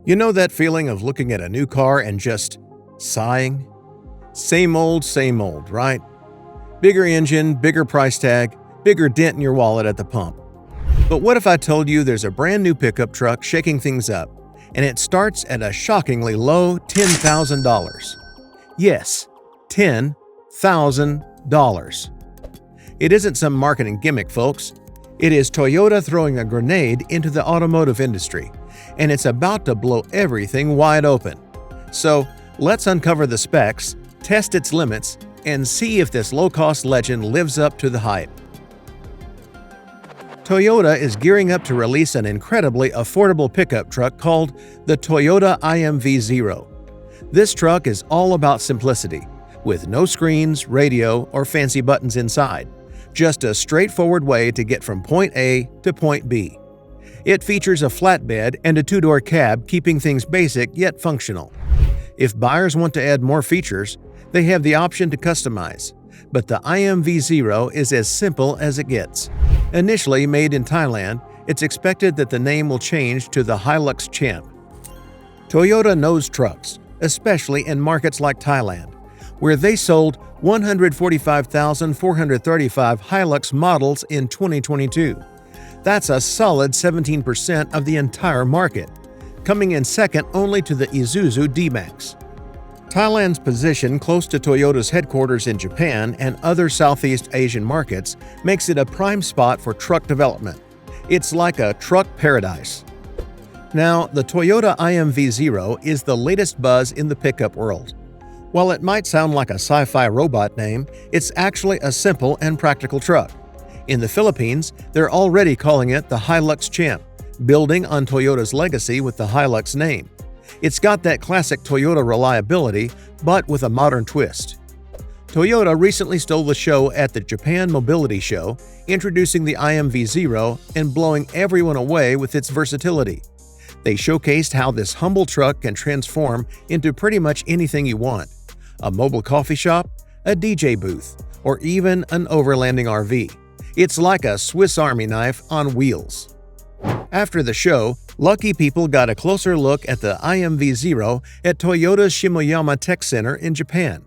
You know that feeling of looking at a new car and just sighing? Same old, right? Bigger engine, bigger price tag, bigger dent in your wallet at the pump. But what if I told you there's a brand new pickup truck shaking things up, and it starts at a shockingly low $10,000? Yes, $10,000. It isn't some marketing gimmick, folks. It is Toyota throwing a grenade into the automotive industry, and it's about to blow everything wide open. So, let's uncover the specs, test its limits, and see if this low-cost legend lives up to the hype. Toyota is gearing up to release an incredibly affordable pickup truck called the Toyota IMV Zero. This truck is all about simplicity, with no screens, radio, or fancy buttons inside. Just a straightforward way to get from point A to point B. It features a flatbed and a two-door cab, keeping things basic yet functional. If buyers want to add more features, they have the option to customize, but the IMV Zero is as simple as it gets. Initially made in Thailand, it's expected that the name will change to the Hilux Champ. Toyota knows trucks, especially in markets like Thailand, where they sold 145,435 Hilux models in 2022. That's a solid 17% of the entire market, coming in second only to the Isuzu D-Max. Thailand's position close to Toyota's headquarters in Japan and other Southeast Asian markets makes it a prime spot for truck development. It's like a truck paradise. Now, the Toyota IMV Zero is the latest buzz in the pickup world. While it might sound like a sci-fi robot name, it's actually a simple and practical truck. In the Philippines, they're already calling it the Hilux Champ, building on Toyota's legacy with the Hilux name. It's got that classic Toyota reliability, but with a modern twist. Toyota recently stole the show at the Japan Mobility Show, introducing the IMV Zero and blowing everyone away with its versatility. They showcased how this humble truck can transform into pretty much anything you want: a mobile coffee shop, a DJ booth, or even an overlanding RV. It's like a Swiss Army knife on wheels. After the show, lucky people got a closer look at the IMV Zero at Toyota's Shimoyama Tech Center in Japan.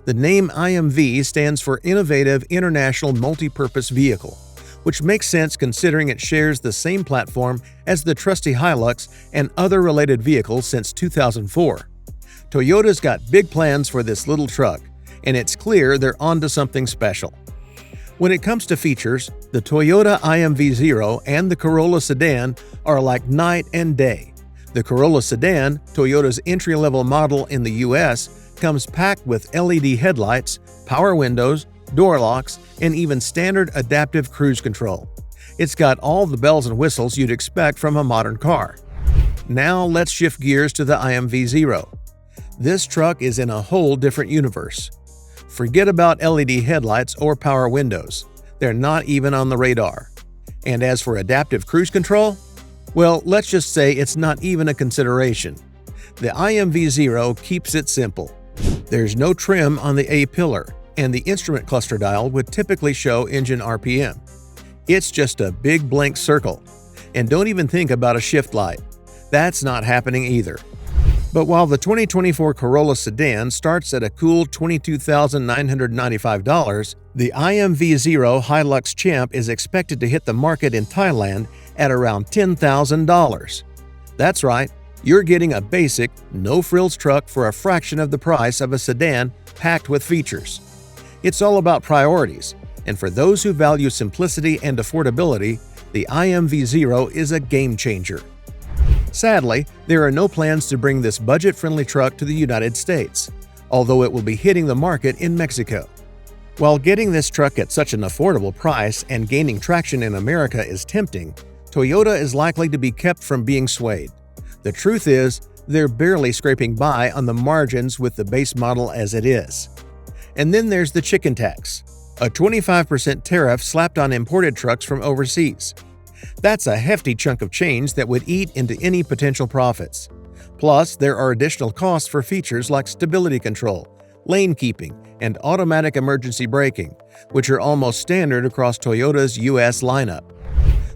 The name IMV stands for Innovative International Multi-Purpose Vehicle, which makes sense considering it shares the same platform as the trusty Hilux and other related vehicles since 2004. Toyota's got big plans for this little truck, and it's clear they're onto something special. When it comes to features, the Toyota IMV Zero and the Corolla sedan are like night and day. The Corolla sedan, Toyota's entry-level model in the US, comes packed with LED headlights, power windows, door locks, and even standard adaptive cruise control. It's got all the bells and whistles you'd expect from a modern car. Now let's shift gears to the IMV Zero. This truck is in a whole different universe. Forget about LED headlights or power windows. They're not even on the radar. And as for adaptive cruise control, well, let's just say it's not even a consideration. The IMV Zero keeps it simple. There's no trim on the A-pillar, and the instrument cluster dial would typically show engine RPM. It's just a big blank circle. And don't even think about a shift light. That's not happening either. But while the 2024 Corolla sedan starts at a cool $22,995, the IMV Zero Hilux Champ is expected to hit the market in Thailand at around $10,000. That's right, you're getting a basic, no-frills truck for a fraction of the price of a sedan packed with features. It's all about priorities, and for those who value simplicity and affordability, the IMV Zero is a game-changer. Sadly, there are no plans to bring this budget-friendly truck to the United States, although it will be hitting the market in Mexico. While getting this truck at such an affordable price and gaining traction in America is tempting, Toyota is likely to be kept from being swayed. The truth is, they're barely scraping by on the margins with the base model as it is. And then there's the chicken tax, a 25% tariff slapped on imported trucks from overseas. That's a hefty chunk of change that would eat into any potential profits. Plus, there are additional costs for features like stability control, lane keeping, and automatic emergency braking, which are almost standard across Toyota's US lineup.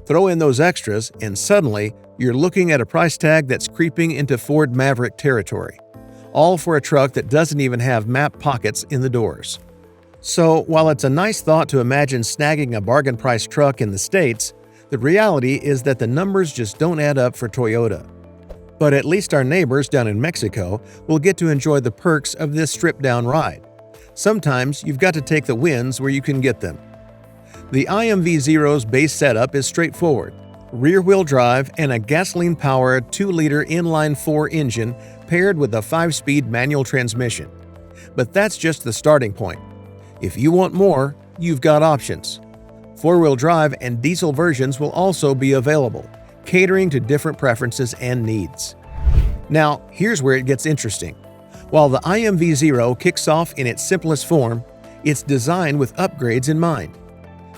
Throw in those extras, and suddenly you're looking at a price tag that's creeping into Ford Maverick territory, all for a truck that doesn't even have map pockets in the doors. So, while it's a nice thought to imagine snagging a bargain price truck in the States, the reality is that the numbers just don't add up for Toyota. But at least our neighbors down in Mexico will get to enjoy the perks of this stripped-down ride. Sometimes you've got to take the wins where you can get them. The IMV Zero's base setup is straightforward: rear-wheel drive and a gasoline-powered 2-liter inline-4 engine paired with a 5-speed manual transmission. But that's just the starting point. If you want more, you've got options. 4-wheel drive and diesel versions will also be available, catering to different preferences and needs. Now, here's where it gets interesting. While the IMV Zero kicks off in its simplest form, it's designed with upgrades in mind.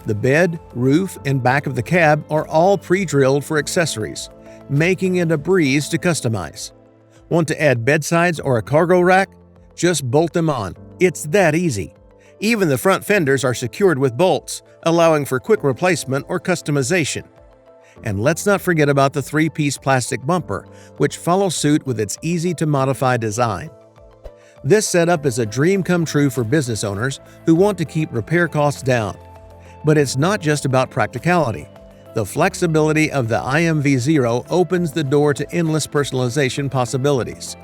The bed, roof, and back of the cab are all pre-drilled for accessories, making it a breeze to customize. Want to add bedsides or a cargo rack? Just bolt them on. It's that easy. Even the front fenders are secured with bolts, allowing for quick replacement or customization. And let's not forget about the 3-piece plastic bumper, which follows suit with its easy-to-modify design. This setup is a dream come true for business owners who want to keep repair costs down. But it's not just about practicality. The flexibility of the IMV Zero opens the door to endless personalization possibilities.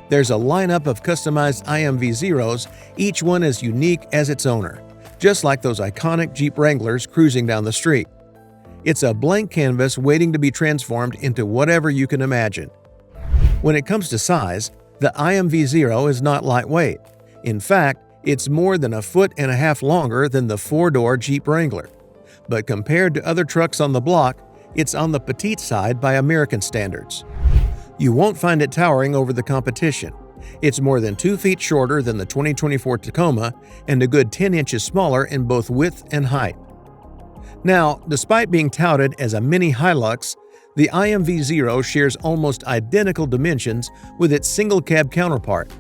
There's a lineup of customized IMV Zeros, each one as unique as its owner, just like those iconic Jeep Wranglers cruising down the street. It's a blank canvas waiting to be transformed into whatever you can imagine. When it comes to size, the IMV Zero is not lightweight. In fact, it's more than 1.5 feet longer than the 4-door Jeep Wrangler. But compared to other trucks on the block, it's on the petite side by American standards. You won't find it towering over the competition. It's more than 2 feet shorter than the 2024 Tacoma and a good 10 inches smaller in both width and height. Now, despite being touted as a mini Hilux, the IMV Zero shares almost identical dimensions with its single-cab counterpart.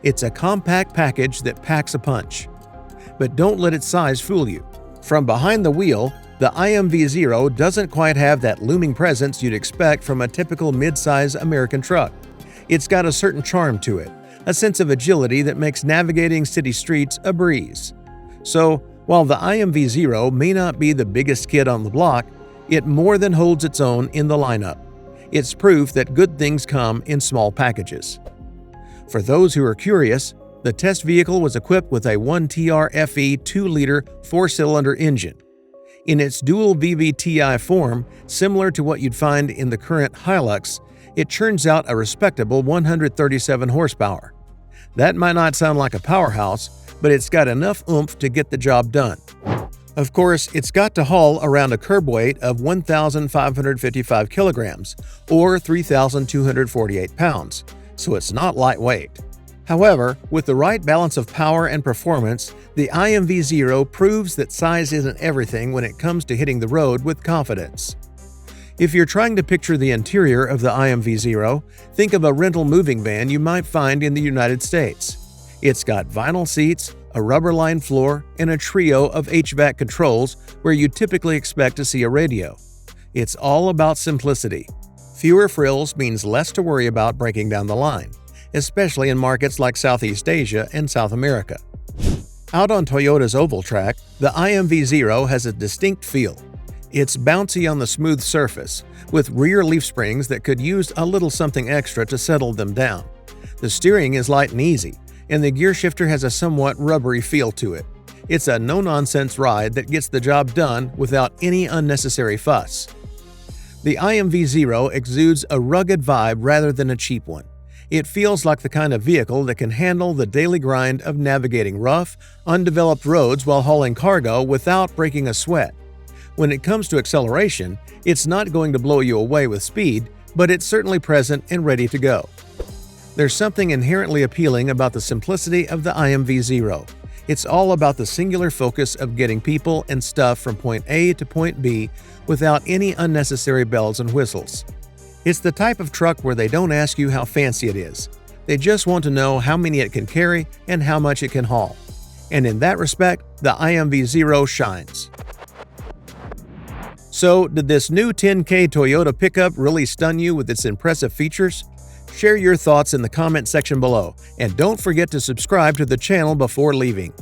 It's a compact package that packs a punch. But don't let its size fool you. From behind the wheel, the IMV Zero doesn't quite have that looming presence you'd expect from a typical mid-size American truck. It's got a certain charm to it, a sense of agility that makes navigating city streets a breeze. So, while the IMV Zero may not be the biggest kid on the block, it more than holds its own in the lineup. It's proof that good things come in small packages. For those who are curious, the test vehicle was equipped with a 1TR-FE 2-liter 4-cylinder engine. In its dual VVTi form, similar to what you'd find in the current Hilux, it churns out a respectable 137 horsepower. That might not sound like a powerhouse, but it's got enough oomph to get the job done. Of course, it's got to haul around a curb weight of 1,555 kilograms, or 3,248 pounds, so it's not lightweight. However, with the right balance of power and performance, the IMV Zero proves that size isn't everything when it comes to hitting the road with confidence. If you're trying to picture the interior of the IMV Zero, think of a rental moving van you might find in the United States. It's got vinyl seats, a rubber-lined floor, and a trio of HVAC controls where you typically expect to see a radio. It's all about simplicity. Fewer frills means less to worry about breaking down the line, especially in markets like Southeast Asia and South America. Out on Toyota's oval track, the IMV Zero has a distinct feel. It's bouncy on the smooth surface, with rear leaf springs that could use a little something extra to settle them down. The steering is light and easy, and the gear shifter has a somewhat rubbery feel to it. It's a no-nonsense ride that gets the job done without any unnecessary fuss. The IMV Zero exudes a rugged vibe rather than a cheap one. It feels like the kind of vehicle that can handle the daily grind of navigating rough, undeveloped roads while hauling cargo without breaking a sweat. When it comes to acceleration, it's not going to blow you away with speed, but it's certainly present and ready to go. There's something inherently appealing about the simplicity of the IMV Zero. It's all about the singular focus of getting people and stuff from point A to point B without any unnecessary bells and whistles. It's the type of truck where they don't ask you how fancy it is. They just want to know how many it can carry and how much it can haul. And in that respect, the IMV Zero shines. So, did this new 10K Toyota pickup really stun you with its impressive features? Share your thoughts in the comment section below, and don't forget to subscribe to the channel before leaving.